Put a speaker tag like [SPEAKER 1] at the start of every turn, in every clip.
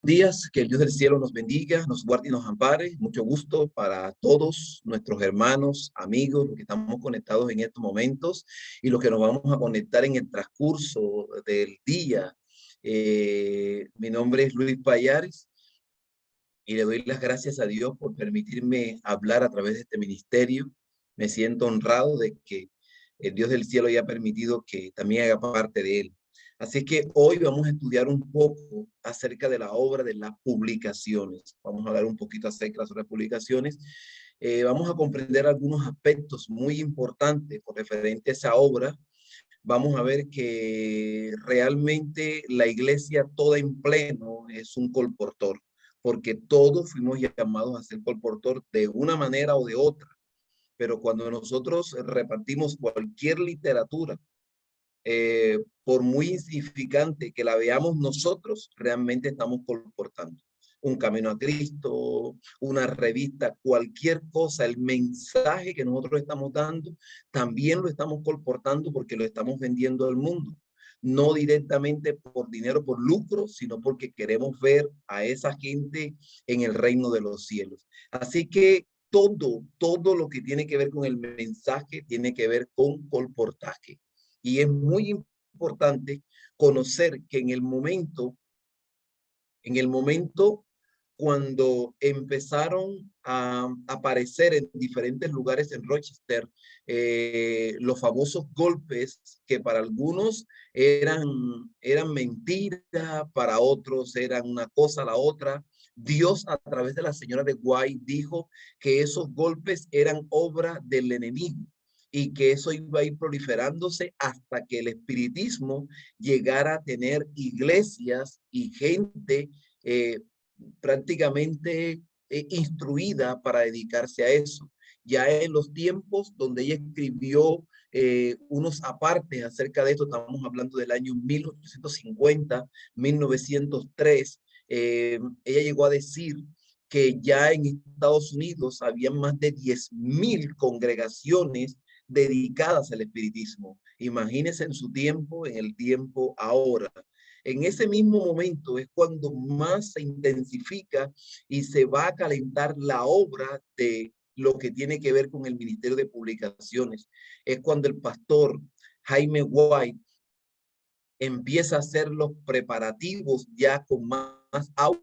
[SPEAKER 1] Días, que el Dios del cielo nos bendiga, nos guarde y nos ampare. Mucho gusto para todos nuestros hermanos, amigos, los que estamos conectados en estos momentos y los que nos vamos a conectar en el transcurso del día. Mi nombre es Luis Payares y le doy las gracias a Dios por permitirme hablar a través de este ministerio. Me siento honrado de que el Dios del cielo haya permitido que también haga parte de él. Así que hoy vamos a estudiar un poco acerca de la obra de las publicaciones. Vamos a hablar un poquito acerca de las publicaciones. Vamos a comprender algunos aspectos muy importantes con referente a esa obra. Vamos a ver que realmente la iglesia toda en pleno es un colportor, porque todos fuimos llamados a ser colportor de una manera o de otra. Pero cuando nosotros repartimos cualquier literatura, por muy insignificante que la veamos nosotros, realmente estamos colportando. Un camino a Cristo, una revista, cualquier cosa, el mensaje que nosotros estamos dando, también lo estamos colportando porque lo estamos vendiendo al mundo. No directamente por dinero, por lucro, sino porque queremos ver a esa gente en el reino de los cielos. Así que todo lo que tiene que ver con el mensaje tiene que ver con colportaje. Y es muy importante conocer que en el momento cuando empezaron a aparecer en diferentes lugares en Rochester, los famosos golpes que para algunos eran mentira, para otros eran una cosa, la otra. Dios a través de la señora de White dijo que esos golpes eran obra del enemigo y que eso iba a ir proliferándose hasta que el espiritismo llegara a tener iglesias y gente eh, prácticamente instruida para dedicarse a eso. Ya en los tiempos donde ella escribió unos apartes acerca de esto, estamos hablando del año 1850, 1903, ella llegó a decir que ya en Estados Unidos había más de 10,000 congregaciones dedicadas al espiritismo. Imagínense en su tiempo, en el tiempo ahora. En ese mismo momento es cuando más se intensifica y se va a calentar la obra de lo que tiene que ver con el Ministerio de Publicaciones. Es cuando el pastor Jaime White empieza a hacer los preparativos ya con más auge.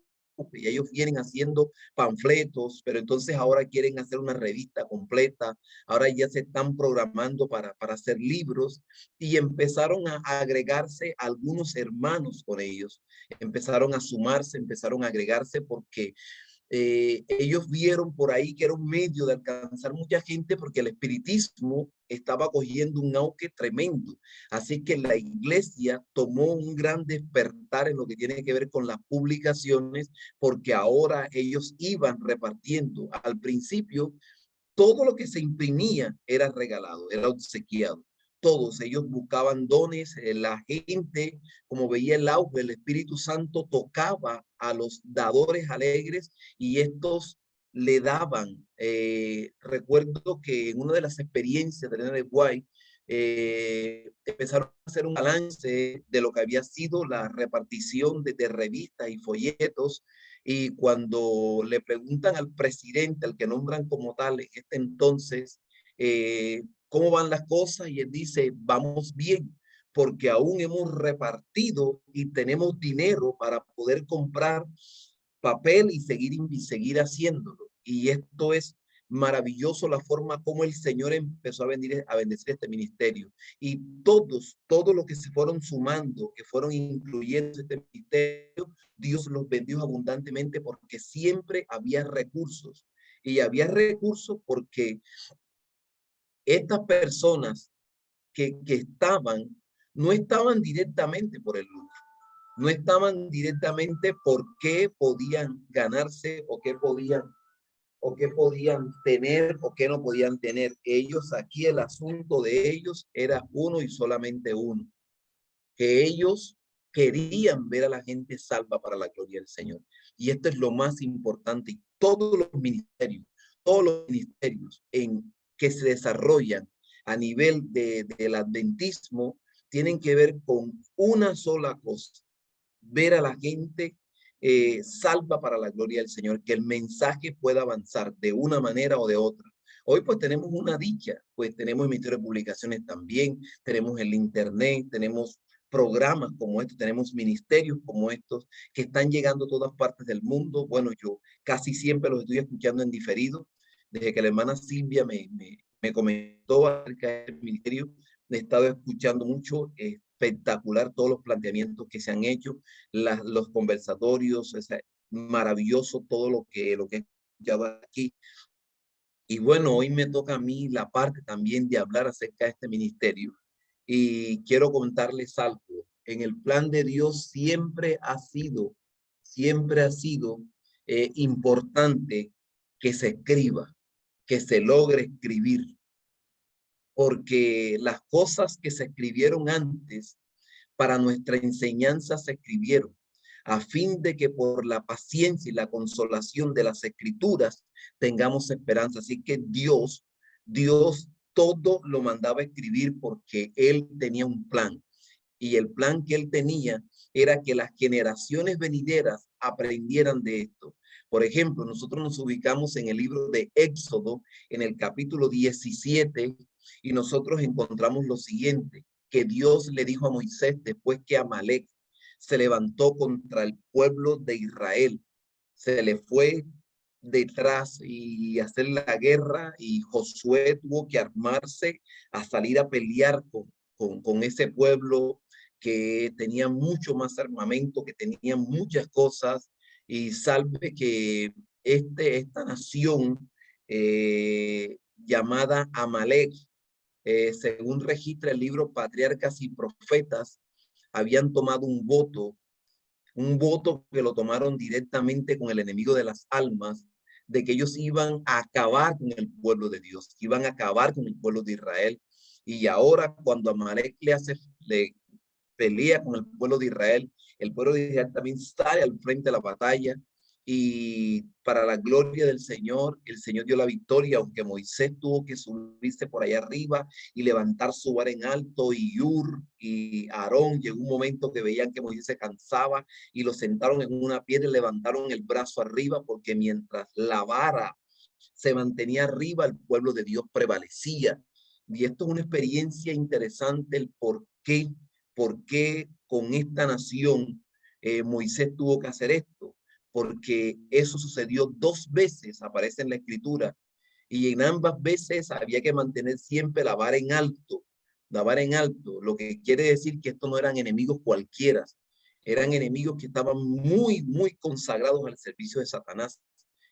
[SPEAKER 1] Y ellos vienen haciendo panfletos, pero entonces ahora quieren hacer una revista completa, ahora ya se están programando para hacer libros y empezaron a agregarse algunos hermanos con ellos, empezaron a sumarse, empezaron a agregarse porque ellos vieron por ahí que era un medio de alcanzar mucha gente porque el espiritismo estaba cogiendo un auge tremendo. Así que la iglesia tomó un gran despertar en lo que tiene que ver con las publicaciones porque ahora ellos iban repartiendo. Al principio, todo lo que se imprimía era regalado, era obsequiado. Todos ellos buscaban dones, la gente, como veía el auge, el Espíritu Santo tocaba a los dadores alegres y estos le daban. Recuerdo que en una de las experiencias de Elena de White, empezaron a hacer un balance de lo que había sido la repartición de revistas y folletos y cuando le preguntan al presidente, al que nombran como tal en este entonces, ¿cómo van las cosas? Y él dice, vamos bien, porque aún hemos repartido y tenemos dinero para poder comprar papel y seguir haciéndolo. Y esto es maravilloso la forma como el Señor empezó a bendecir este ministerio. Y todos los que se fueron sumando, que fueron incluyendo este ministerio, Dios los bendijo abundantemente porque siempre había recursos. Y había recursos porque estas personas que estaban, no estaban directamente por el lucro, no estaban directamente porque podían ganarse o qué podían tener o qué no podían tener. Ellos aquí el asunto de ellos era uno y solamente uno, que ellos querían ver a la gente salva para la gloria del Señor. Y esto es lo más importante. Y todos los ministerios en que se desarrollan a nivel del adventismo tienen que ver con una sola cosa, ver a la gente salva para la gloria del Señor, que el mensaje pueda avanzar de una manera o de otra. Hoy pues tenemos una dicha, pues tenemos el Ministerio de Publicaciones también, tenemos el Internet, tenemos programas como estos, tenemos ministerios como estos que están llegando a todas partes del mundo. Bueno, yo casi siempre los estoy escuchando en diferido. Desde que la hermana Silvia me comentó acerca del ministerio, he estado escuchando mucho, espectacular todos los planteamientos que se han hecho, los conversatorios, es maravilloso todo lo que he escuchado aquí. Y bueno, hoy me toca a mí la parte también de hablar acerca de este ministerio. Y quiero contarles algo. En el plan de Dios siempre ha sido importante que se escriba, que se logre escribir, porque las cosas que se escribieron antes para nuestra enseñanza se escribieron, a fin de que por la paciencia y la consolación de las escrituras tengamos esperanza. Así que Dios todo lo mandaba a escribir porque Él tenía un plan. Y el plan que Él tenía era que las generaciones venideras aprendieran de esto. Por ejemplo, nosotros nos ubicamos en el libro de Éxodo, en el capítulo 17, y nosotros encontramos lo siguiente, que Dios le dijo a Moisés después que Amalek se levantó contra el pueblo de Israel, se le fue detrás y hacer la guerra, y Josué tuvo que armarse a salir a pelear con ese pueblo que tenía mucho más armamento, que tenía muchas cosas, y salve que esta nación llamada Amalek, según registra el libro Patriarcas y Profetas, habían tomado un voto que lo tomaron directamente con el enemigo de las almas, de que ellos iban a acabar con el pueblo de Dios, iban a acabar con el pueblo de Israel. Y ahora cuando Amalek le pelea con el pueblo de Israel también sale al frente de la batalla, y para la gloria del Señor, el Señor dio la victoria, aunque Moisés tuvo que subirse por allá arriba y levantar su vara en alto, y Ur y Aarón, llegó un momento que veían que Moisés se cansaba y lo sentaron en una piedra y levantaron el brazo arriba, porque mientras la vara se mantenía arriba, el pueblo de Dios prevalecía. Y esto es una experiencia interesante, el por qué con esta nación Moisés tuvo que hacer esto, porque eso sucedió 2 veces, aparece en la escritura, y en ambas veces había que mantener siempre la vara en alto, lo que quiere decir que estos no eran enemigos cualquiera, eran enemigos que estaban muy, muy consagrados al servicio de Satanás,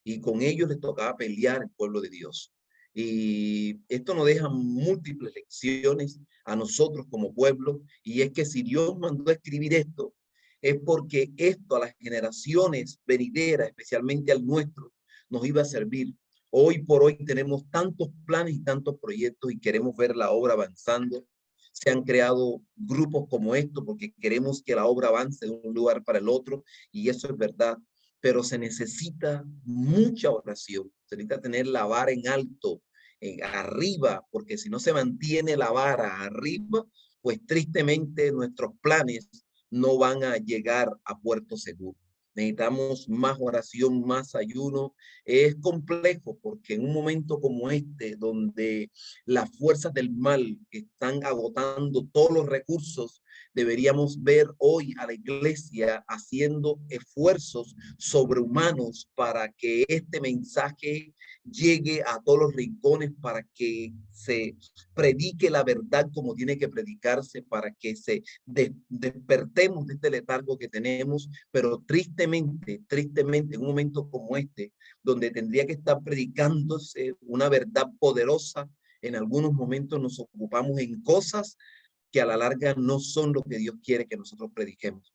[SPEAKER 1] y con ellos les tocaba pelear el pueblo de Dios. Y esto nos deja múltiples lecciones a nosotros como pueblo, y es que si Dios mandó a escribir esto, es porque esto a las generaciones venideras, especialmente al nuestro, nos iba a servir. Hoy por hoy tenemos tantos planes y tantos proyectos y queremos ver la obra avanzando. Se han creado grupos como estos porque queremos que la obra avance de un lugar para el otro, y eso es verdad, pero se necesita mucha oración, se necesita tener la vara en alto, arriba, porque si no se mantiene la vara arriba, pues tristemente nuestros planes no van a llegar a puerto seguro. Necesitamos más oración, más ayuno. Es complejo porque en un momento como este, donde las fuerzas del mal están agotando todos los recursos, deberíamos ver hoy a la iglesia haciendo esfuerzos sobrehumanos para que este mensaje llegue a todos los rincones, para que se predique la verdad como tiene que predicarse, para que se despertemos de este letargo que tenemos. Pero tristemente, en un momento como este, donde tendría que estar predicándose una verdad poderosa, en algunos momentos nos ocupamos en cosas que a la larga no son lo que Dios quiere que nosotros prediquemos.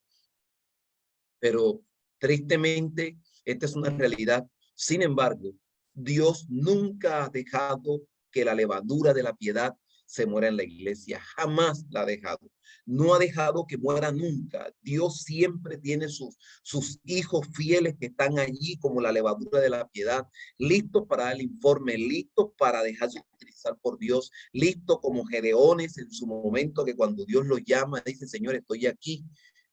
[SPEAKER 1] Pero tristemente, esta es una realidad. Sin embargo, Dios nunca ha dejado que la levadura de la piedad se muera en la iglesia. Jamás la ha dejado. No ha dejado que muera nunca. Dios siempre tiene sus hijos fieles que están allí como la levadura de la piedad, listos para dar el informe, listos para dejarse utilizar por Dios, listos como Gedeones en su momento, que cuando Dios los llama, dice: Señor, estoy aquí.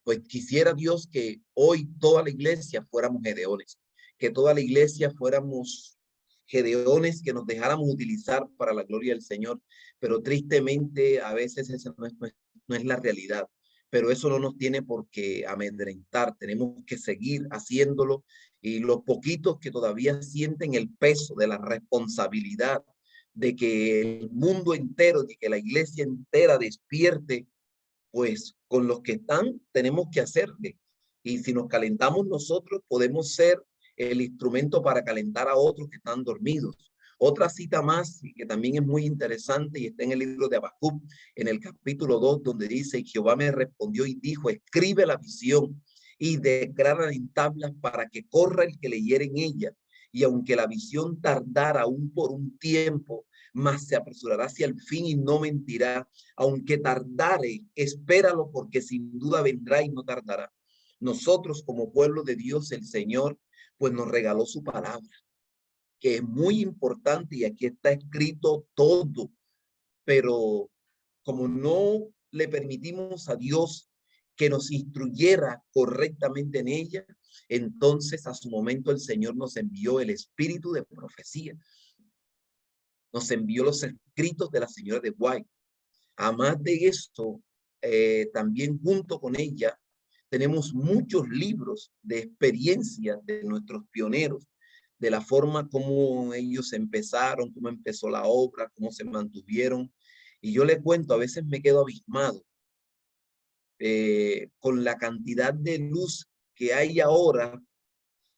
[SPEAKER 1] Pues quisiera Dios que hoy toda la iglesia fuéramos gedeones, que toda la iglesia fuéramos gedeones que nos dejáramos utilizar para la gloria del Señor, pero tristemente a veces esa no es la realidad. Pero eso no nos tiene por qué amedrentar, tenemos que seguir haciéndolo y los poquitos que todavía sienten el peso de la responsabilidad de que el mundo entero, de que la iglesia entera despierte, pues con los que están tenemos que hacerle. Y si nos calentamos nosotros, podemos ser el instrumento para calentar a otros que están dormidos. Otra cita más, que también es muy interesante y está en el libro de Habacuc, en el capítulo 2, donde dice: Jehová me respondió y dijo, escribe la visión y declara en tablas para que corra el que leyere en ella. Y aunque la visión tardara aún por un tiempo, mas se apresurará hacia el fin y no mentirá. Aunque tardare, espéralo, porque sin duda vendrá y no tardará. Nosotros como pueblo de Dios, el Señor, pues nos regaló su palabra, que es muy importante y aquí está escrito todo, pero como no le permitimos a Dios que nos instruyera correctamente en ella, entonces a su momento el Señor nos envió el espíritu de profecía, nos envió los escritos de la señora de White. Además de esto, también junto con ella, tenemos muchos libros de experiencia de nuestros pioneros, de la forma como ellos empezaron, cómo empezó la obra, cómo se mantuvieron. Y yo le cuento, a veces me quedo abismado con la cantidad de luz que hay ahora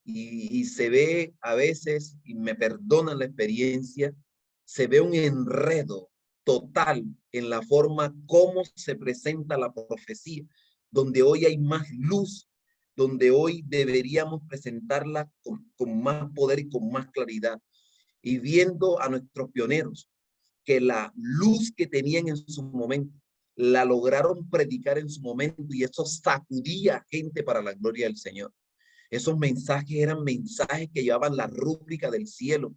[SPEAKER 1] y se ve a veces, y me perdonan la experiencia, se ve un enredo total en la forma como se presenta la profecía, donde hoy hay más luz, donde hoy deberíamos presentarla con más poder y con más claridad, y viendo a nuestros pioneros que la luz que tenían en su momento la lograron predicar en su momento y eso sacudía gente para la gloria del Señor. Esos mensajes eran mensajes que llevaban la rúbrica del cielo,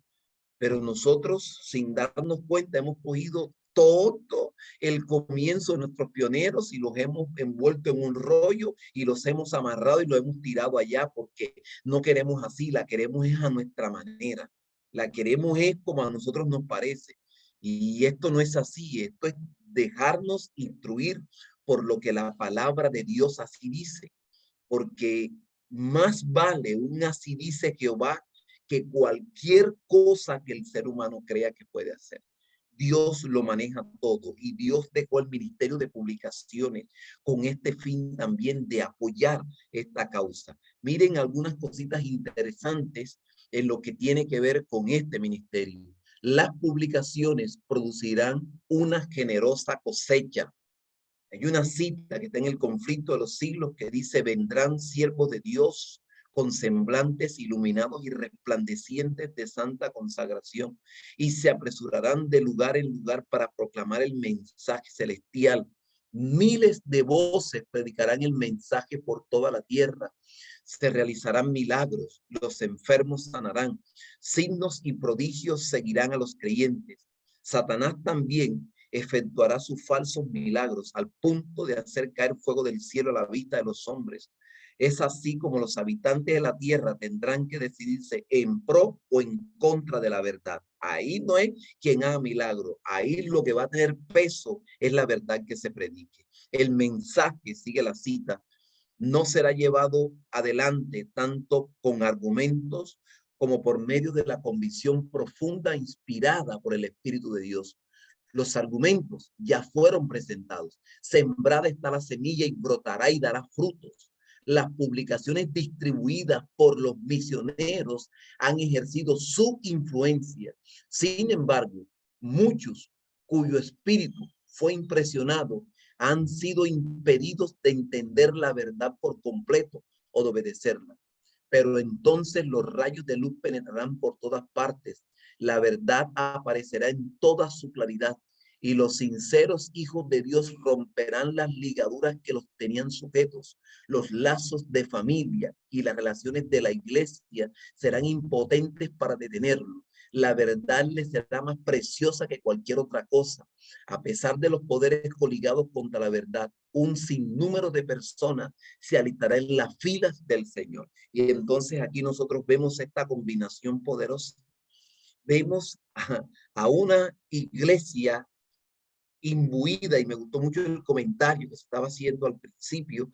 [SPEAKER 1] pero nosotros, sin darnos cuenta, hemos cogido todo el comienzo de nuestros pioneros y los hemos envuelto en un rollo y los hemos amarrado y los hemos tirado allá porque no queremos así, la queremos es a nuestra manera, la queremos es como a nosotros nos parece. Y esto no es así, esto es dejarnos instruir por lo que la palabra de Dios así dice, porque más vale un así dice Jehová que cualquier cosa que el ser humano crea que puede hacer. Dios lo maneja todo y Dios dejó el ministerio de publicaciones con este fin también de apoyar esta causa. Miren algunas cositas interesantes en lo que tiene que ver con este ministerio. Las publicaciones producirán una generosa cosecha. Hay una cita que está en el conflicto de los siglos que dice: vendrán siervos de Dios con semblantes iluminados y resplandecientes de santa consagración y se apresurarán de lugar en lugar para proclamar el mensaje celestial. Miles de voces predicarán el mensaje por toda la tierra. Se realizarán milagros, los enfermos sanarán, signos y prodigios seguirán a los creyentes. Satanás también efectuará sus falsos milagros al punto de hacer caer fuego del cielo a la vista de los hombres. Es así como los habitantes de la tierra tendrán que decidirse en pro o en contra de la verdad. Ahí no es quien haga milagro, ahí lo que va a tener peso es la verdad que se predique. El mensaje, sigue la cita, no será llevado adelante tanto con argumentos como por medio de la convicción profunda inspirada por el Espíritu de Dios. Los argumentos ya fueron presentados. Sembrada está la semilla y brotará y dará frutos. Las publicaciones distribuidas por los misioneros han ejercido su influencia. Sin embargo, muchos cuyo espíritu fue impresionado han sido impedidos de entender la verdad por completo o de obedecerla. Pero entonces los rayos de luz penetrarán por todas partes. La verdad aparecerá en toda su claridad y los sinceros hijos de Dios romperán las ligaduras que los tenían sujetos. Los lazos de familia y las relaciones de la iglesia serán impotentes para detenerlo. la verdad les será más preciosa que cualquier otra cosa. A pesar de los poderes coligados contra la verdad, un sinnúmero de personas se alistará en las filas del Señor. Y entonces aquí nosotros vemos esta combinación poderosa. Vemos a una iglesia imbuida, y me gustó mucho el comentario que se estaba haciendo al principio,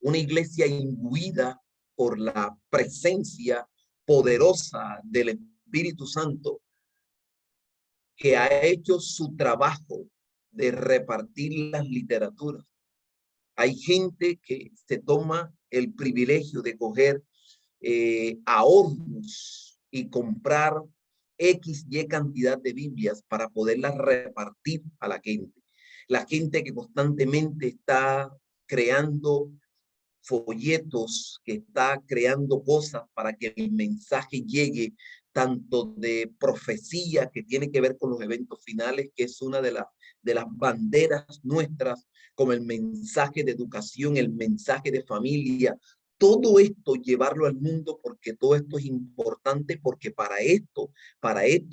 [SPEAKER 1] una iglesia imbuida por la presencia poderosa del Espíritu Santo, que ha hecho su trabajo de repartir las literaturas. Hay gente que se toma el privilegio de coger ahorros y comprar X, Y cantidad de Biblias para poderlas repartir a la gente. La gente que constantemente está creando folletos, que está creando cosas para que el mensaje llegue, tanto de profecía que tiene que ver con los eventos finales, que es una de las banderas nuestras, como el mensaje de educación, el mensaje de familia, todo esto llevarlo al mundo, porque todo esto es importante, porque para esto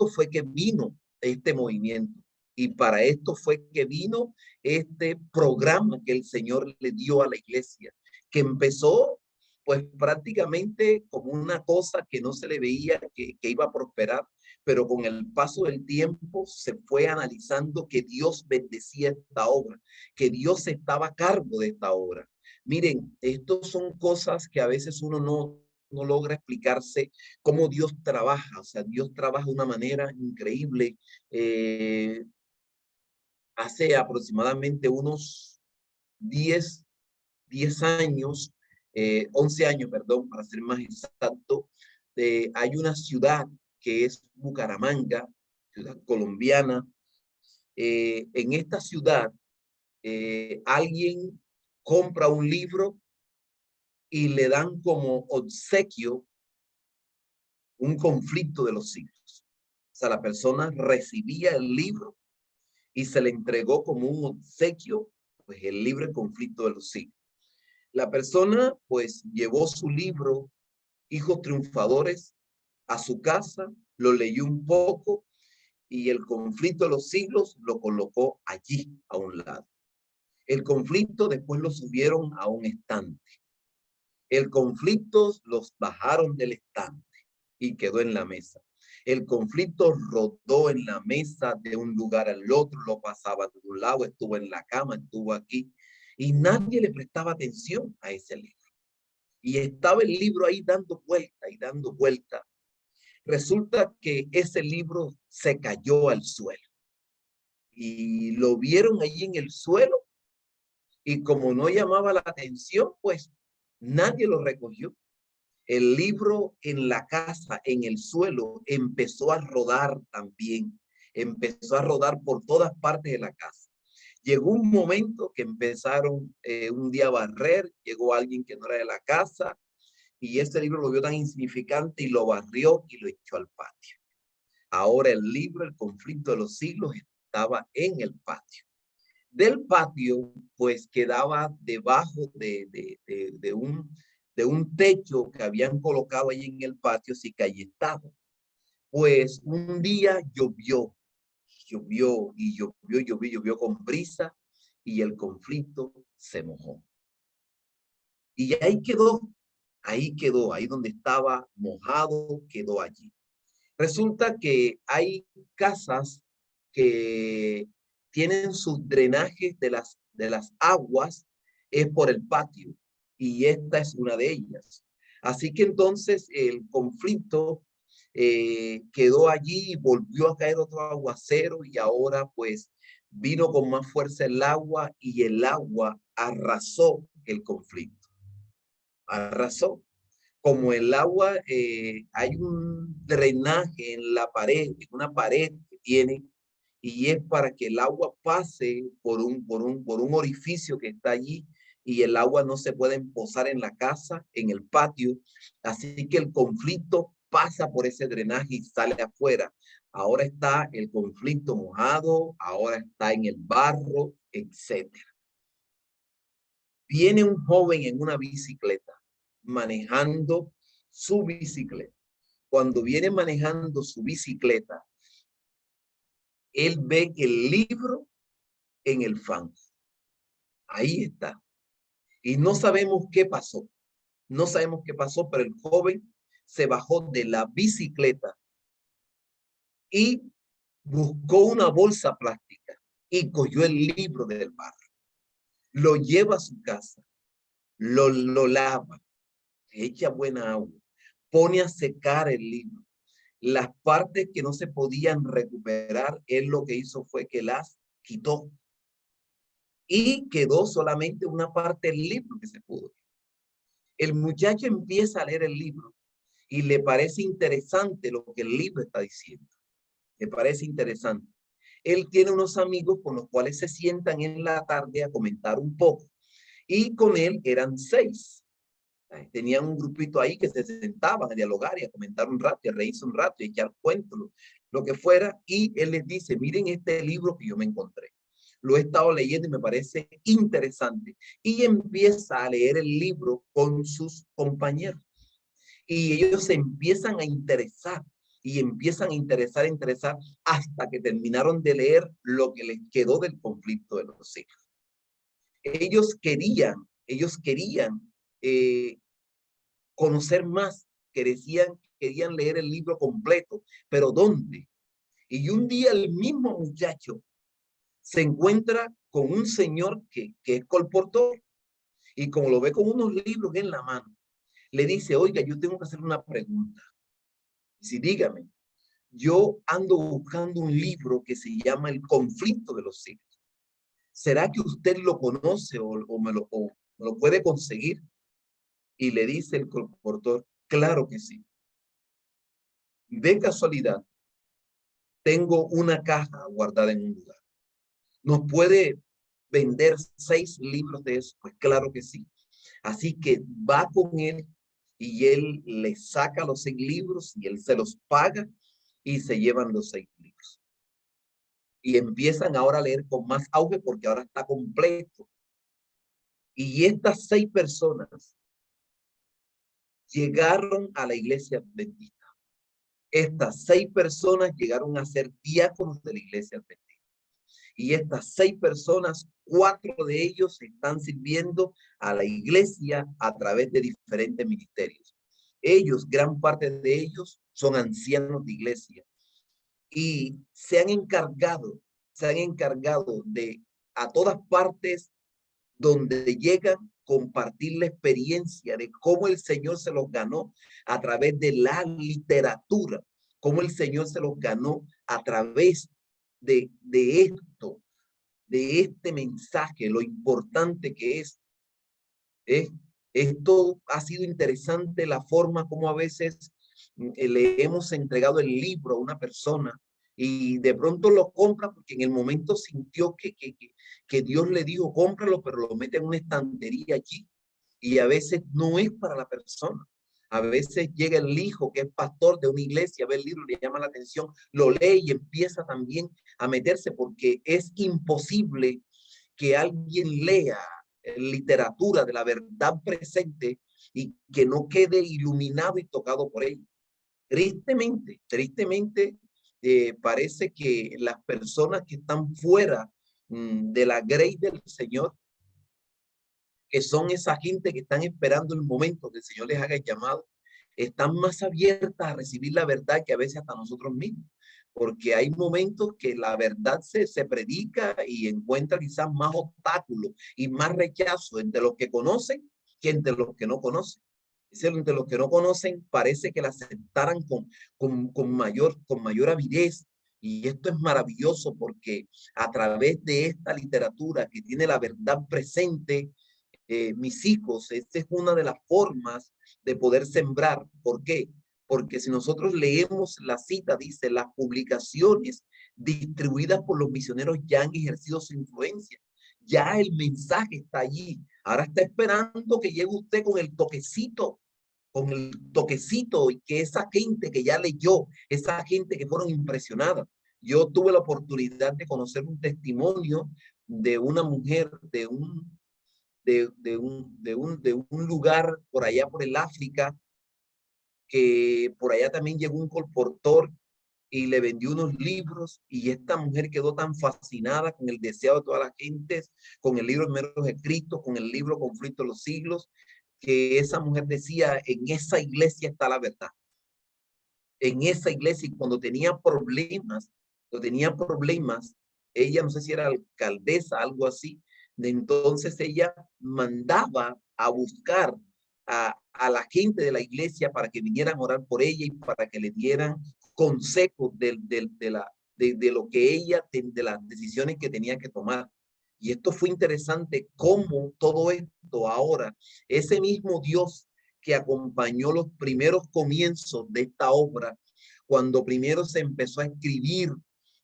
[SPEAKER 1] fue que vino este movimiento. Y para esto fue que vino este programa que el Señor le dio a la iglesia, que empezó pues prácticamente como una cosa que no se le veía que iba a prosperar, pero con el paso del tiempo se fue analizando que Dios bendecía esta obra, que Dios estaba a cargo de esta obra. Miren, estos son cosas que a veces uno no logra explicarse cómo Dios trabaja. O sea, Dios trabaja de una manera increíble. Hace aproximadamente unos 10 años, 11 años, perdón, para ser más exacto, hay una ciudad que es Bucaramanga, ciudad colombiana. En esta ciudad, alguien compra un libro y le dan como obsequio un conflicto de los siglos. O sea, la persona recibía el libro y se le entregó como un obsequio, pues el libro El conflicto de los siglos. La persona pues llevó su libro, Hijos Triunfadores, a su casa, lo leyó un poco y el conflicto de los siglos lo colocó allí a un lado. El conflicto después lo subieron a un estante. El conflicto los bajaron del estante y quedó en la mesa. El conflicto rodó en la mesa de un lugar al otro, lo pasaba de un lado, estuvo en la cama, estuvo aquí y nadie le prestaba atención a ese libro. Y estaba el libro ahí dando vuelta y dando vuelta. Resulta que ese libro se cayó al suelo y lo vieron allí en el suelo y como no llamaba la atención, pues nadie lo recogió. El libro en la casa, en el suelo, empezó a rodar también. Empezó a rodar por todas partes de la casa. Llegó un momento que empezaron un día a barrer, llegó alguien que no era de la casa y ese libro lo vio tan insignificante y lo barrió y lo echó al patio. Ahora el libro, El conflicto de los siglos, estaba en el patio. Del patio, pues quedaba debajo de un techo que habían colocado ahí en el patio, sí que allí estaba. Pues un día llovió con brisa y el conflicto se mojó. Y ahí quedó, ahí donde estaba mojado, quedó allí. Resulta que hay casas que tienen sus drenajes de las aguas es por el patio y esta es una de ellas. Así que entonces el conflicto quedó allí y volvió a caer otro aguacero y ahora pues vino con más fuerza el agua y el agua arrasó el conflicto. Arrasó. Como el agua, hay un drenaje en la pared, en una pared que tiene, y es para que el agua pase por un orificio que está allí y el agua no se puede posar en la casa, en el patio. Así que el conflicto pasa por ese drenaje y sale afuera. Ahora está el conflicto mojado, ahora está en el barro, etcétera. Viene un joven en una bicicleta manejando su bicicleta. cuando viene manejando su bicicleta, él ve el libro en el fango. Ahí está. Y no sabemos qué pasó. No sabemos qué pasó, pero el joven se bajó de la bicicleta y buscó una bolsa plástica y cogió el libro del padre. Lo lleva a su casa, lo lava, echa buena agua, pone a secar el libro. Las partes que no se podían recuperar, él lo que hizo fue que las quitó. Y quedó solamente una parte del libro que se pudo. El muchacho empieza a leer el libro y le parece interesante lo que el libro está diciendo. Le parece interesante. Él tiene unos amigos con los cuales se sientan en la tarde a comentar un poco. Y con él eran 6. Tenían un grupito ahí que se sentaban a dialogar y a comentar un rato, y a reírse un rato, y a echar cuentos, lo que fuera. Y él les dice, miren este libro que yo me encontré. Lo he estado leyendo y me parece interesante. Y empieza a leer el libro con sus compañeros. Y ellos se empiezan a interesar y empiezan a interesar hasta que terminaron de leer lo que les quedó del conflicto de los hijos. Ellos querían conocer más, querían leer el libro completo, pero ¿dónde? Y un día el mismo muchacho se encuentra con un señor que es colportor, y como lo ve con unos libros en la mano, le dice, oiga, yo tengo que hacer una pregunta. Si dígame, yo ando buscando un libro que se llama El conflicto de los siglos. ¿Será que usted lo conoce o me lo puede conseguir? Y le dice el colportor, claro que sí. De casualidad, tengo una caja guardada en un lugar. ¿Nos puede vender 6 libros de eso? Pues claro que sí. Así que va con él y él le saca los 6 libros y él se los paga y se llevan los 6 libros. Y empiezan ahora a leer con más auge porque ahora está completo. Y estas 6 personas llegaron a la iglesia adventista. Estas 6 personas llegaron a ser diáconos de la iglesia adventista. Y estas 6 personas, 4 de ellos están sirviendo a la iglesia a través de diferentes ministerios. Ellos, gran parte de ellos, son ancianos de iglesia y se han encargado de a todas partes donde llegan compartir la experiencia de cómo el Señor se los ganó a través de la literatura, cómo el Señor se los ganó a través de esto, de este mensaje, lo importante que es. Esto ha sido interesante, la forma como a veces le hemos entregado el libro a una persona y de pronto lo compra porque en el momento sintió que Dios le dijo, cómpralo, pero lo mete en una estantería allí y a veces no es para la persona. A veces llega el hijo que es pastor de una iglesia, ve el libro, le llama la atención, lo lee y empieza también a meterse porque es imposible que alguien lea literatura de la verdad presente y que no quede iluminado y tocado por ella. Tristemente, parece que las personas que están fuera de la grey del Señor, que son esa gente que están esperando el momento que el Señor les haga el llamado, están más abiertas a recibir la verdad que a veces hasta nosotros mismos, porque hay momentos que la verdad se predica y encuentra quizás más obstáculos y más rechazo entre los que conocen que entre los que no conocen. Es decir, entre los que no conocen parece que la aceptaran con mayor avidez. Y esto es maravilloso porque a través de esta literatura que tiene la verdad presente, mis hijos, esta es una de las formas de poder sembrar. ¿Por qué? Porque si nosotros leemos la cita, dice, las publicaciones distribuidas por los misioneros ya han ejercido su influencia. Ya el mensaje está allí. Ahora está esperando que llegue usted con el toquecito y que esa gente que ya leyó, esa gente que fueron impresionadas. Yo tuve la oportunidad de conocer un testimonio de una mujer de un lugar por allá por el África que por allá también llegó un colportor y le vendió unos libros y esta mujer quedó tan fascinada con el deseo de todas las gentes, con el libro de Meros Escritos, con el libro Conflicto de los Siglos, que esa mujer decía, en esa iglesia está la verdad. En esa iglesia, y cuando tenía problemas, ella no sé si era alcaldesa, algo así, de entonces ella mandaba a buscar a la gente de la iglesia para que vinieran a orar por ella y para que le dieran consejos de lo que ella, de las decisiones que tenía que tomar. Y esto fue interesante, cómo todo esto ahora, ese mismo Dios que acompañó los primeros comienzos de esta obra, cuando primero se empezó a escribir,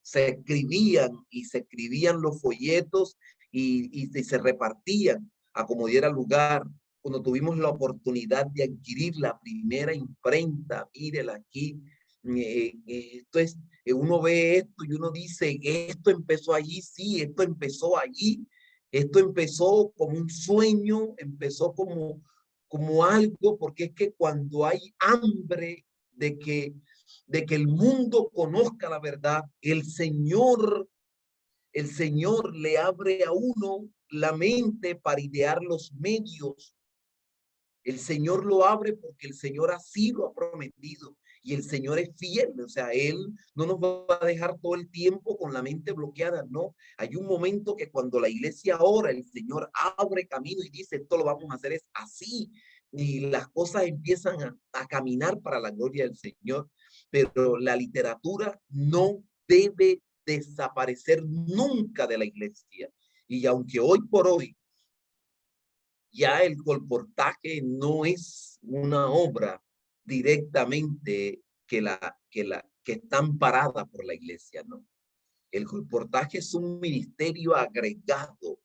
[SPEAKER 1] se escribían los folletos y se repartían a como diera lugar. Cuando tuvimos la oportunidad de adquirir la primera imprenta, mírela aquí, esto es, uno ve esto y uno dice, esto empezó allí, sí, esto empezó allí, esto empezó como un sueño, empezó como algo, porque es que cuando hay hambre de que el mundo conozca la verdad, el Señor le abre a uno la mente para idear los medios. El Señor lo abre porque el Señor así lo ha prometido y el Señor es fiel, o sea, Él no nos va a dejar todo el tiempo con la mente bloqueada, no. Hay un momento que cuando la iglesia ora, el Señor abre camino y dice, esto lo vamos a hacer es así, y las cosas empiezan a caminar para la gloria del Señor, pero la literatura no debe desaparecer nunca de la iglesia. Y aunque hoy por hoy ya el colportaje no es una obra directamente que está amparada por la iglesia, ¿no? El colportaje es un ministerio agregado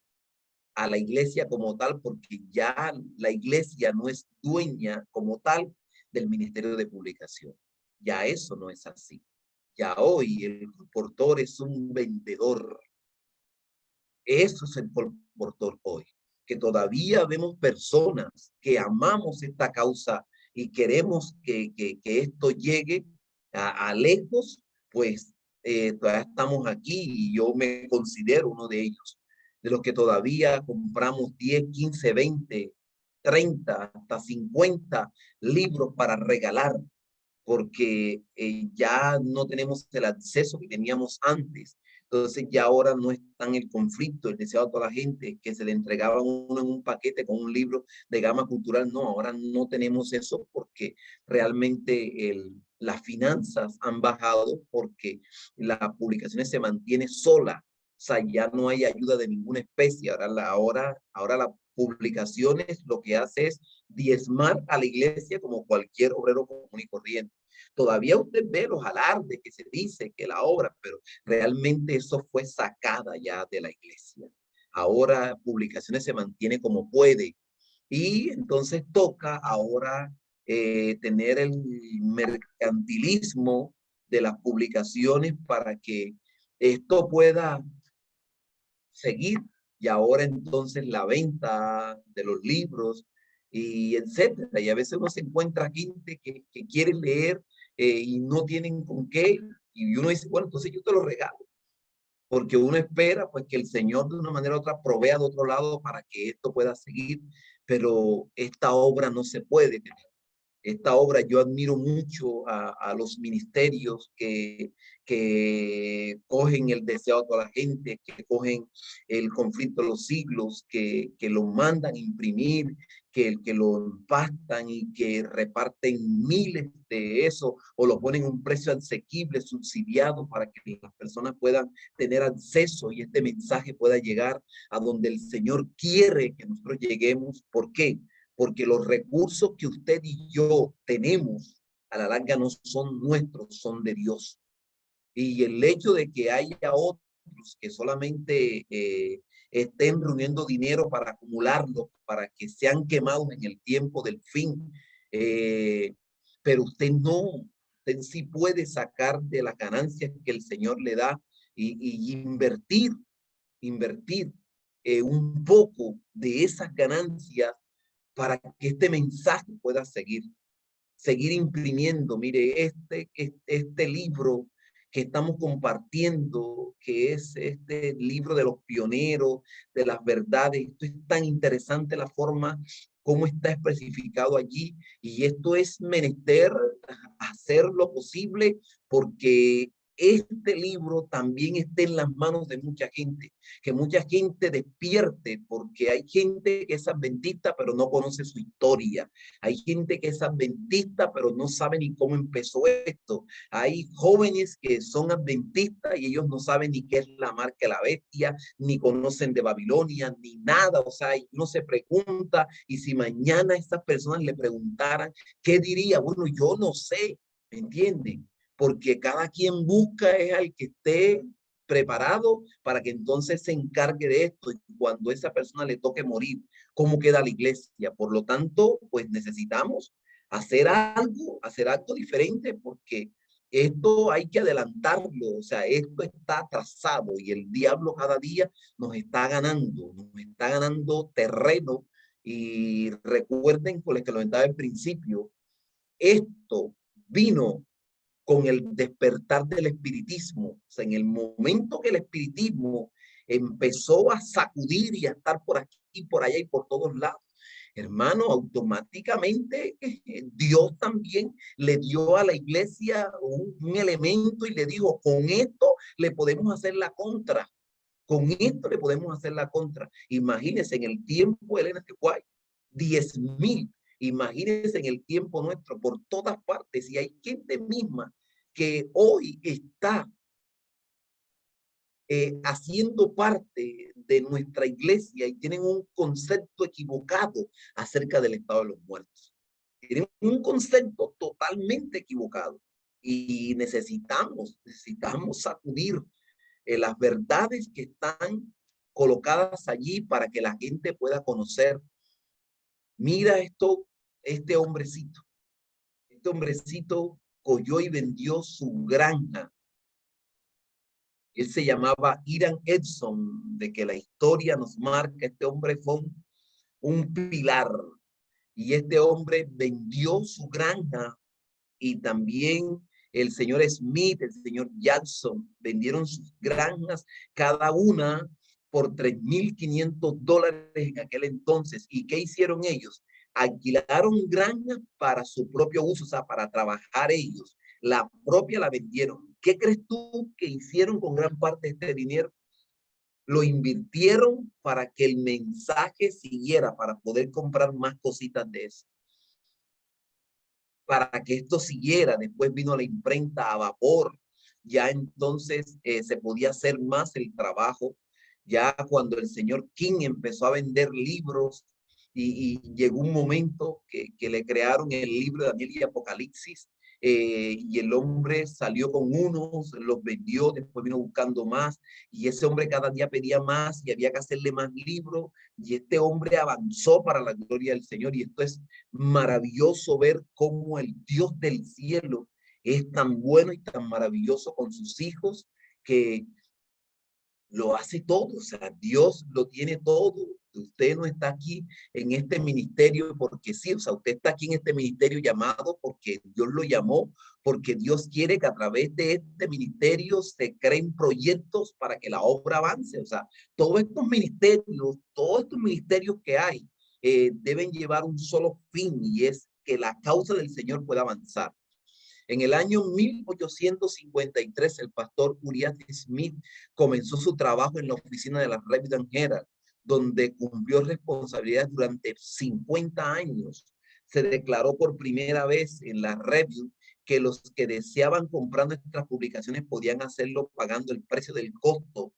[SPEAKER 1] a la iglesia como tal, porque ya la iglesia no es dueña como tal del ministerio de publicación. Ya eso no es así. Ya hoy el colportor es un vendedor. Eso es el colportor hoy, que todavía vemos personas que amamos esta causa y queremos que esto llegue a lejos, pues todavía estamos aquí y yo me considero uno de ellos, de los que todavía compramos 10, 15, 20, 30, hasta 50 libros para regalar, porque ya no tenemos el acceso que teníamos antes. Entonces ya ahora no está en el conflicto, el deseado a toda la gente, que se le entregaba uno en un paquete con un libro de gama cultural. No, ahora no tenemos eso porque realmente las finanzas han bajado porque las publicaciones se mantiene sola. O sea, ya no hay ayuda de ninguna especie. Ahora las publicaciones lo que hace es diezmar a la iglesia como cualquier obrero común y corriente. Todavía usted ve los alardes que se dice que la obra, pero realmente eso fue sacada ya de la iglesia. Ahora publicaciones se mantiene como puede y entonces toca ahora tener el mercantilismo de las publicaciones para que esto pueda seguir y ahora entonces la venta de los libros y etcétera. Y a veces uno se encuentra gente que quiere leer y no tienen con qué y uno dice, bueno, entonces yo te lo regalo, porque uno espera pues que el Señor de una manera u otra provea de otro lado para que esto pueda seguir, pero esta obra no se puede tener. Esta obra yo admiro mucho a los ministerios que cogen el deseo de toda la gente, que cogen el conflicto de los siglos, que lo mandan a imprimir, que lo impactan y que reparten miles de eso o lo ponen a un precio asequible, subsidiado para que las personas puedan tener acceso y este mensaje pueda llegar a donde el Señor quiere que nosotros lleguemos. ¿Por qué? Porque los recursos que usted y yo tenemos a la larga no son nuestros, son de Dios. Y el hecho de que haya otros que solamente estén reuniendo dinero para acumularlo, para que sean quemados en el tiempo del fin, pero usted sí puede sacar de las ganancias que el Señor le da y invertir un poco de esas ganancias para que este mensaje pueda seguir. seguir imprimiendo. Mire, este libro que estamos compartiendo, que es este libro de los pioneros, de las verdades. Esto es tan interesante la forma como está especificado allí, y esto es menester hacer lo posible porque este libro también esté en las manos de mucha gente, que mucha gente despierte, porque hay gente que es adventista pero no conoce su historia, hay gente que es adventista pero no sabe ni cómo empezó esto, hay jóvenes que son adventistas y ellos no saben ni qué es la marca de la bestia, ni conocen de Babilonia, ni nada. O sea, uno se pregunta, y si mañana a estas personas le preguntaran, ¿qué diría? Bueno, yo no sé, ¿me entienden? Porque cada quien busca es al que esté preparado para que entonces se encargue de esto, y cuando esa persona le toque morir, ¿cómo queda la iglesia? Por lo tanto, pues necesitamos hacer algo diferente, porque esto hay que adelantarlo. O sea, esto está trazado y el diablo cada día nos está ganando terreno. Y recuerden, con lo que lo comentaba al principio, esto vino con el despertar del espiritismo. O sea, en el momento que el espiritismo empezó a sacudir y a estar por aquí, por allá y por todos lados, hermano, automáticamente Dios también le dio a la iglesia un elemento y le dijo, con esto le podemos hacer la contra. Con esto le podemos hacer la contra. Imagínense en el tiempo de Elena G. White, 10,000. Imagínense en el tiempo nuestro, por todas partes. Y hay gente misma que hoy está haciendo parte de nuestra iglesia y tienen un concepto equivocado acerca del estado de los muertos. Tienen un concepto totalmente equivocado. Y necesitamos sacudir las verdades que están colocadas allí para que la gente pueda conocer. Mira esto, este hombrecito cogió y vendió su granja. Él se llamaba Iran Edson, de que la historia nos marca, este hombre fue un pilar, y este hombre vendió su granja, y también el señor Smith, el señor Jackson, vendieron sus granjas, cada una por $3,500 en aquel entonces. ¿Y qué hicieron ellos? Alquilaron granjas para su propio uso, o sea, para trabajar ellos. La propia la vendieron. ¿Qué crees tú que hicieron con gran parte de este dinero? Lo invirtieron para que el mensaje siguiera, para poder comprar más cositas de eso, para que esto siguiera. Después vino la imprenta a vapor, ya entonces se podía hacer más el trabajo. Ya cuando el señor King empezó a vender libros, y llegó un momento que le crearon el libro de Daniel y Apocalipsis, y el hombre salió con unos, los vendió, después vino buscando más, y ese hombre cada día pedía más y había que hacerle más libros, y este hombre avanzó para la gloria del Señor. Y esto es maravilloso ver cómo el Dios del cielo es tan bueno y tan maravilloso con sus hijos, que lo hace todo. O sea, Dios lo tiene todo. Usted no está aquí en este ministerio porque sí. O sea, usted está aquí en este ministerio llamado porque Dios lo llamó, porque Dios quiere que a través de este ministerio se creen proyectos para que la obra avance. O sea, todos estos ministerios que hay deben llevar un solo fin, y es que la causa del Señor pueda avanzar. En el año 1853, el pastor Uriah Smith comenzó su trabajo en la oficina de la Review Herald, donde cumplió responsabilidades durante 50 años. Se declaró por primera vez en la Review que los que deseaban comprar nuestras publicaciones podían hacerlo pagando el precio del costo.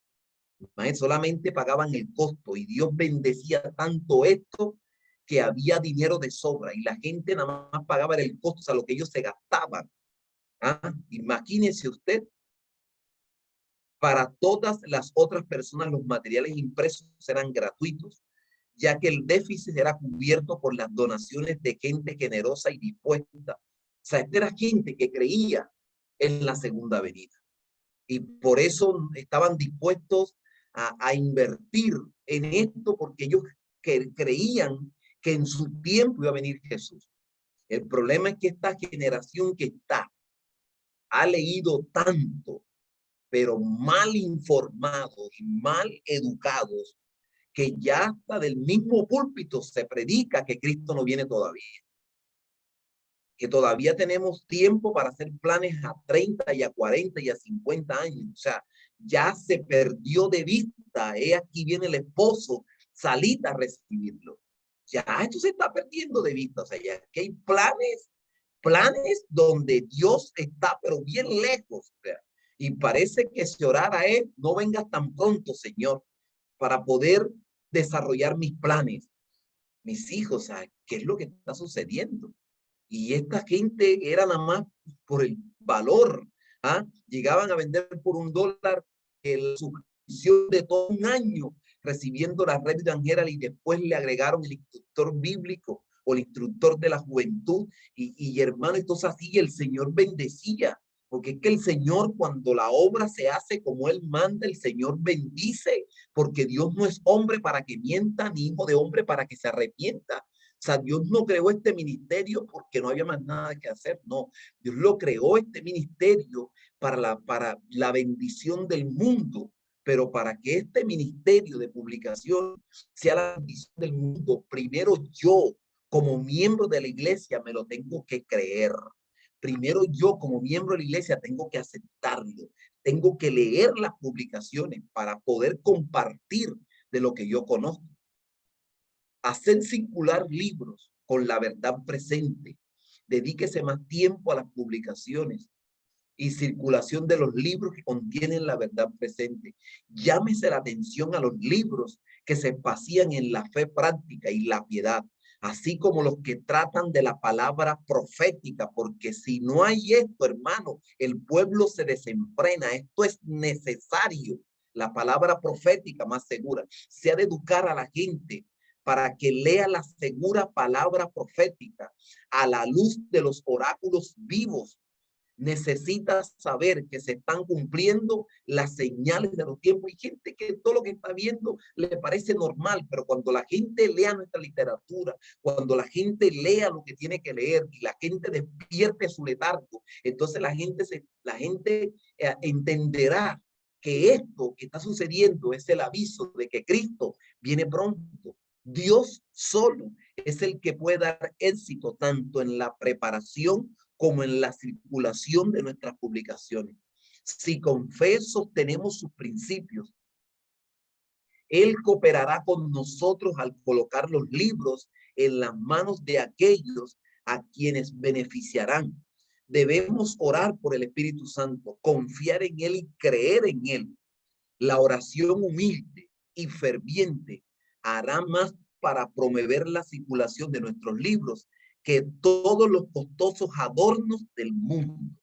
[SPEAKER 1] Solamente pagaban el costo, y Dios bendecía tanto esto que había dinero de sobra y la gente nada más pagaba el costo, o sea, lo que ellos se gastaban. Imagínese usted, para todas las otras personas los materiales impresos eran gratuitos, ya que el déficit era cubierto por las donaciones de gente generosa y dispuesta. O sea, esta era gente que creía en la segunda venida, y por eso estaban dispuestos a invertir en esto, porque ellos creían que en su tiempo iba a venir Jesús. El problema es que esta generación que está ha leído tanto, pero mal informados y mal educados, que ya hasta del mismo púlpito se predica que Cristo no viene todavía, que todavía tenemos tiempo para hacer planes a 30 y a 40 y a 50 años. O sea, ya se perdió de vista. Aquí viene el esposo, salid a recibirlo. Ya esto se está perdiendo de vista. O sea, ya que hay planes donde Dios está, pero bien lejos. O sea, y parece que si orara a Él, no vengas tan pronto, Señor, para poder desarrollar mis planes. Mis hijos, ¿sabes qué es lo que está sucediendo? Y esta gente era nada más por el valor. ¿Ah? Llegaban a vender por $1 la suscripción de todo un año, recibiendo la red evangélica, y después le agregaron el instructor bíblico o el instructor de la juventud. Y hermano, entonces así el Señor bendecía. Porque es que el Señor, cuando la obra se hace como Él manda, el Señor bendice, porque Dios no es hombre para que mienta, ni hijo de hombre para que se arrepienta. O sea, Dios no creó este ministerio porque no había más nada que hacer. No, Dios lo creó este ministerio para la bendición del mundo. Pero para que este ministerio de publicación sea la bendición del mundo, primero yo, como miembro de la iglesia, me lo tengo que creer. Primero yo, como miembro de la iglesia, tengo que aceptarlo. Tengo que leer las publicaciones para poder compartir de lo que yo conozco. Hacer circular libros con la verdad presente. Dedíquese más tiempo a las publicaciones y circulación de los libros que contienen la verdad presente. Llámese la atención a los libros que se vacían en la fe práctica y la piedad, así como los que tratan de la palabra profética, porque si no hay esto, hermano, el pueblo se desenfrena. Esto es necesario. La palabra profética más segura. Se ha de educar a la gente para que lea la segura palabra profética a la luz de los oráculos vivos. Necesitas saber que se están cumpliendo las señales de los tiempos. Hay gente que todo lo que está viendo le parece normal, pero cuando la gente lea nuestra literatura, cuando la gente lea lo que tiene que leer y la gente despierte su letargo, entonces la gente entenderá que esto que está sucediendo es el aviso de que Cristo viene pronto. Dios solo es el que puede dar éxito tanto en la preparación como en la circulación de nuestras publicaciones. Si con fe sostenemos sus principios, Él cooperará con nosotros al colocar los libros en las manos de aquellos a quienes beneficiarán. Debemos orar por el Espíritu Santo, confiar en Él y creer en Él. La oración humilde y ferviente hará más para promover la circulación de nuestros libros que todos los costosos adornos del mundo.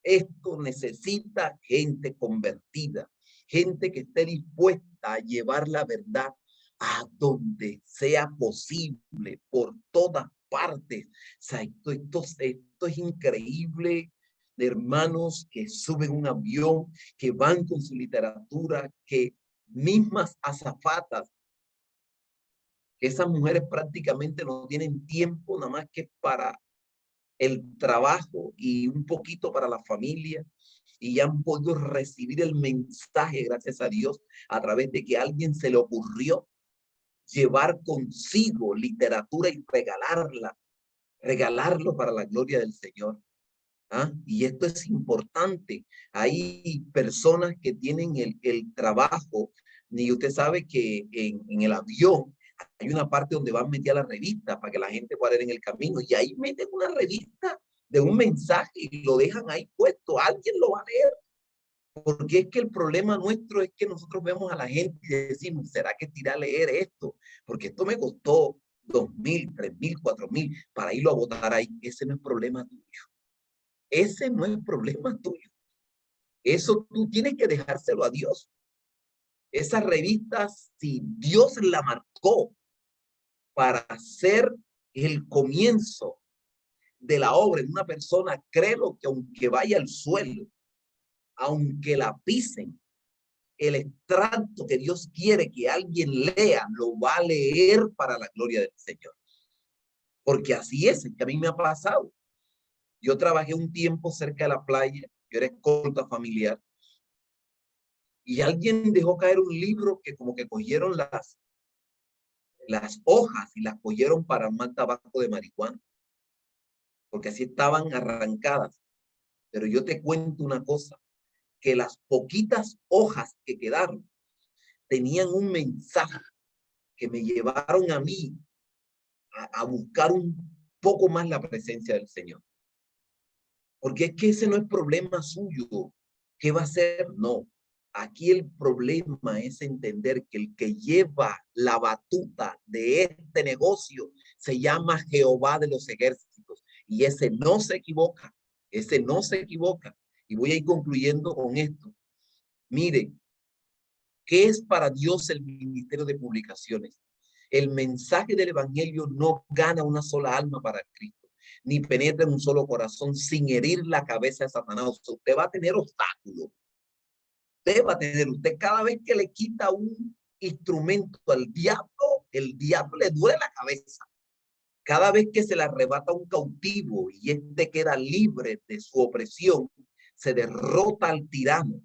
[SPEAKER 1] Esto necesita gente convertida, gente que esté dispuesta a llevar la verdad a donde sea posible, por todas partes. O sea, esto es increíble, de hermanos que suben un avión, que van con su literatura, que mismas azafatas, que esas mujeres prácticamente no tienen tiempo nada más que para el trabajo y un poquito para la familia, y han podido recibir el mensaje, gracias a Dios, a través de que a alguien se le ocurrió llevar consigo literatura y regalarlo para la gloria del Señor. ¿Ah? Y esto es importante. Hay personas que tienen el trabajo, y usted sabe que en el avión hay una parte donde van metida la revista para que la gente pueda leer en el camino, y ahí meten una revista de un mensaje y lo dejan ahí puesto. Alguien lo va a leer. Porque es que el problema nuestro es que nosotros vemos a la gente y decimos, ¿será que tira a leer esto? Porque esto me costó 2,000, 3,000, 4,000 para irlo a botar ahí. Ese no es problema tuyo. Ese no es problema tuyo. Eso tú tienes que dejárselo a Dios. Esa revista, si Dios la marcó para hacer el comienzo de la obra en una persona, créelo que aunque vaya al suelo, aunque la pisen, el extracto que Dios quiere que alguien lea, lo va a leer para la gloria del Señor. porque así es que a mí me ha pasado. Yo trabajé un tiempo cerca de la playa, yo era escolta familiar, y alguien dejó caer un libro que como que cogieron las hojas y las cogieron para armar tabaco de marihuana, porque así estaban arrancadas. Pero yo te cuento una cosa, que las poquitas hojas que quedaron tenían un mensaje que me llevaron a mí a buscar un poco más la presencia del Señor. Porque es que ese no es problema suyo. ¿Qué va a hacer? No. Aquí el problema es entender que el que lleva la batuta de este negocio se llama Jehová de los ejércitos. Y ese no se equivoca. Ese no se equivoca. Y voy a ir concluyendo con esto. Mire, ¿qué es para Dios el ministerio de publicaciones? El mensaje del evangelio no gana una sola alma para Cristo, ni penetra en un solo corazón sin herir la cabeza de Satanás. Usted va a tener obstáculos. Usted cada vez que le quita un instrumento al diablo, el diablo le duele la cabeza. Cada vez que se le arrebata un cautivo y este queda libre de su opresión, se derrota al tirano.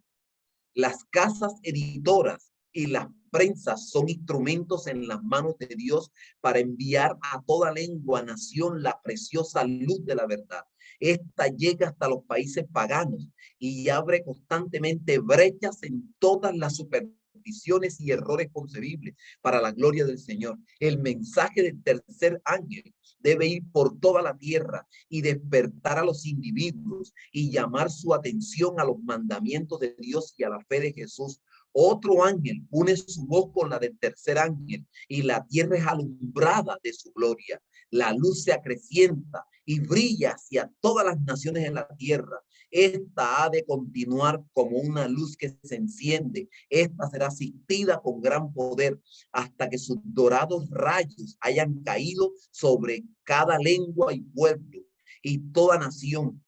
[SPEAKER 1] Las casas editoras y las prensas son instrumentos en las manos de Dios para enviar a toda lengua, nación, la preciosa luz de la verdad. Esta llega hasta los países paganos y abre constantemente brechas en todas las supersticiones y errores concebibles para la gloria del Señor. El mensaje del tercer ángel debe ir por toda la tierra y despertar a los individuos y llamar su atención a los mandamientos de Dios y a la fe de Jesús. Otro ángel une su voz con la del tercer ángel y la tierra es alumbrada de su gloria. La luz se acrecienta y brilla hacia todas las naciones en la tierra. Esta ha de continuar como una luz que se enciende. Esta será asistida con gran poder hasta que sus dorados rayos hayan caído sobre cada lengua y pueblo y toda nación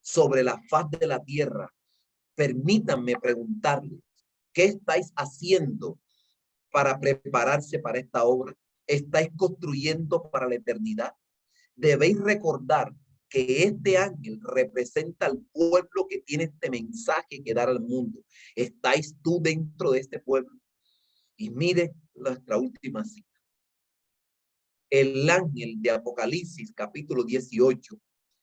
[SPEAKER 1] sobre la faz de la tierra. Permítanme preguntarles, ¿qué estáis haciendo para prepararse para esta obra? ¿Estáis construyendo para la eternidad? Debéis recordar que este ángel representa al pueblo que tiene este mensaje que dar al mundo. ¿Estáis tú dentro de este pueblo? Y mire nuestra última cita. El ángel de Apocalipsis, capítulo 18,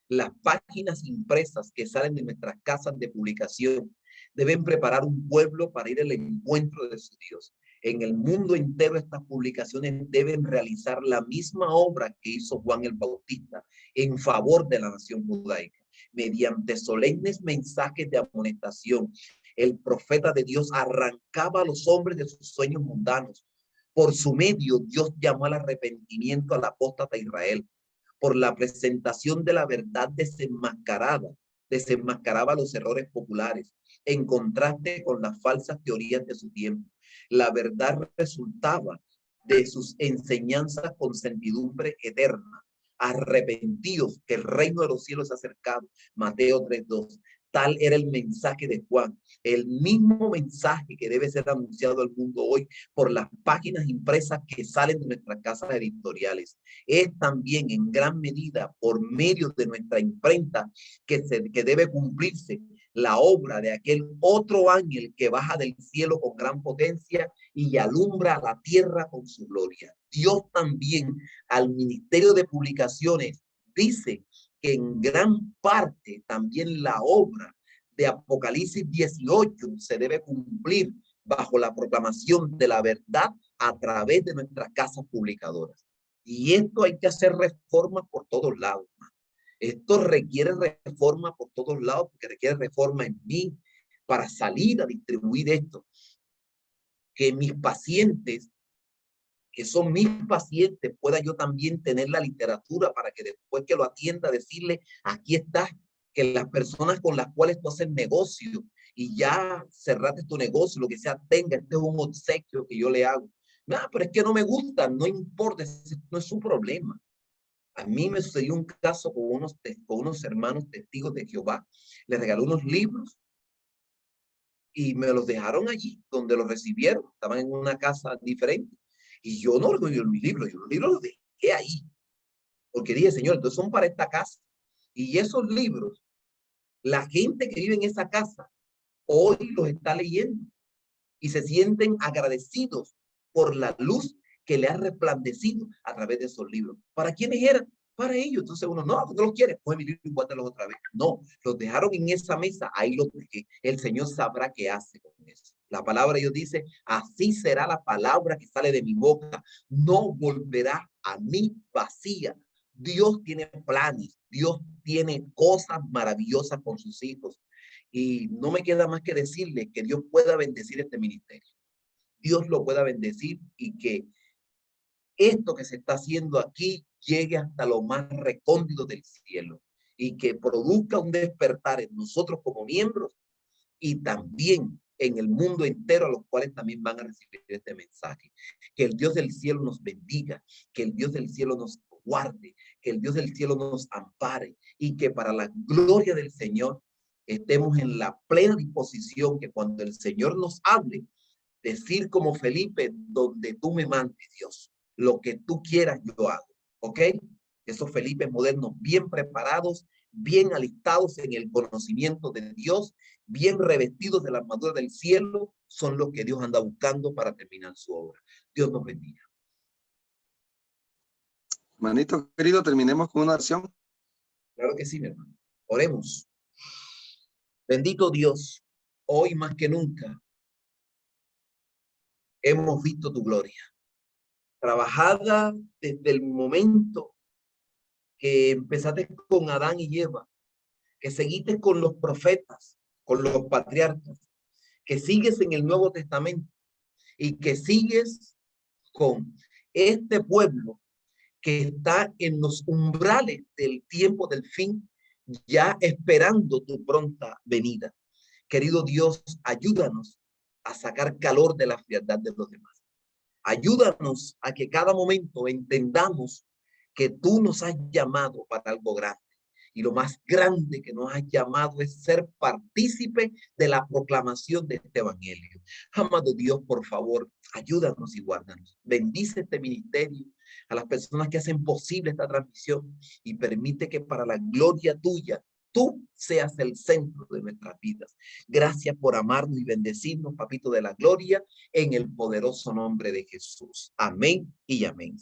[SPEAKER 1] las páginas impresas que salen de nuestras casas de publicación deben preparar un pueblo para ir al encuentro de su Dios. En el mundo entero estas publicaciones deben realizar la misma obra que hizo Juan el Bautista en favor de la nación judaica. Mediante solemnes mensajes de amonestación, el profeta de Dios arrancaba a los hombres de sus sueños mundanos. Por su medio, Dios llamó al arrepentimiento al apóstata Israel. Por la presentación de la verdad desenmascaraba los errores populares, en contraste con las falsas teorías de su tiempo. La verdad resultaba de sus enseñanzas con servidumbre eterna. Arrepentidos, que el reino de los cielos se ha acercado. Mateo 3:2. Tal era el mensaje de Juan, el mismo mensaje que debe ser anunciado al mundo hoy por las páginas impresas que salen de nuestras casas editoriales. Es también en gran medida por medio de nuestra imprenta que debe cumplirse la obra de aquel otro ángel que baja del cielo con gran potencia y alumbra la tierra con su gloria. Dios también al ministerio de publicaciones dice que en gran parte también la obra de Apocalipsis 18 se debe cumplir bajo la proclamación de la verdad a través de nuestras casas publicadoras. Y esto hay que hacer reformas por todos lados. Esto requiere reforma por todos lados, porque requiere reforma en mí para salir a distribuir esto. Que mis pacientes, que son mis pacientes, pueda yo también tener la literatura para que después que lo atienda, decirle, aquí está, que las personas con las cuales tú haces negocio y ya cerraste tu negocio, lo que sea, tenga, este es un obsequio que yo le hago. No, pero es que no me gusta, no importa, no es su problema. A mí me sucedió un caso con unos hermanos testigos de Jehová. Les regaló unos libros y me los dejaron allí, donde los recibieron. Estaban en una casa diferente. Y yo no recogí mis libros, yo los libros los dejé ahí. Porque dije, Señor, entonces son para esta casa. Y esos libros, la gente que vive en esa casa, hoy los está leyendo y se sienten agradecidos por la luz que le ha resplandecido a través de esos libros. ¿Para quiénes eran? Para ellos. Entonces uno, no, no los quiere, pues mi libro y guárdalos otra vez. No, los dejaron en esa mesa, ahí los dejé. El Señor sabrá qué hace con eso. La palabra de Dios dice, así será la palabra que sale de mi boca, no volverá a mí vacía. Dios tiene planes, Dios tiene cosas maravillosas con sus hijos. Y no me queda más que decirle que Dios pueda bendecir este ministerio. Dios lo pueda bendecir y que esto que se está haciendo aquí llegue hasta lo más recóndito del cielo y que produzca un despertar en nosotros como miembros y también en el mundo entero, a los cuales también van a recibir este mensaje. Que el Dios del cielo nos bendiga, que el Dios del cielo nos guarde, que el Dios del cielo nos ampare y que para la gloria del Señor estemos en la plena disposición que cuando el Señor nos hable, decir como Felipe, donde tú me mandes, Dios, lo que tú quieras yo hago, ¿ok? Esos Felipes modernos bien preparados, bien alistados en el conocimiento de Dios, bien revestidos de la armadura del cielo, son los que Dios anda buscando para terminar su obra. Dios nos bendiga.
[SPEAKER 2] Hermanito querido, terminemos con una oración.
[SPEAKER 1] Claro que sí, mi hermano. Oremos. Bendito Dios, hoy más que nunca hemos visto tu gloria, trabajada desde el momento que empezaste con Adán y Eva, que seguiste con los profetas, con los patriarcas, que sigues en el Nuevo Testamento y que sigues con este pueblo que está en los umbrales del tiempo del fin, ya esperando tu pronta venida. Querido Dios, ayúdanos a sacar calor de la frialdad de los demás. Ayúdanos a que cada momento entendamos que tú nos has llamado para algo grande. Y lo más grande que nos has llamado es ser partícipe de la proclamación de este evangelio. Amado Dios, por favor, ayúdanos y guárdanos. Bendice este ministerio, a las personas que hacen posible esta transmisión y permite que para la gloria tuya, tú seas el centro de nuestras vidas. Gracias por amarnos y bendecirnos, papito de la gloria, en el poderoso nombre de Jesús. Amén y amén.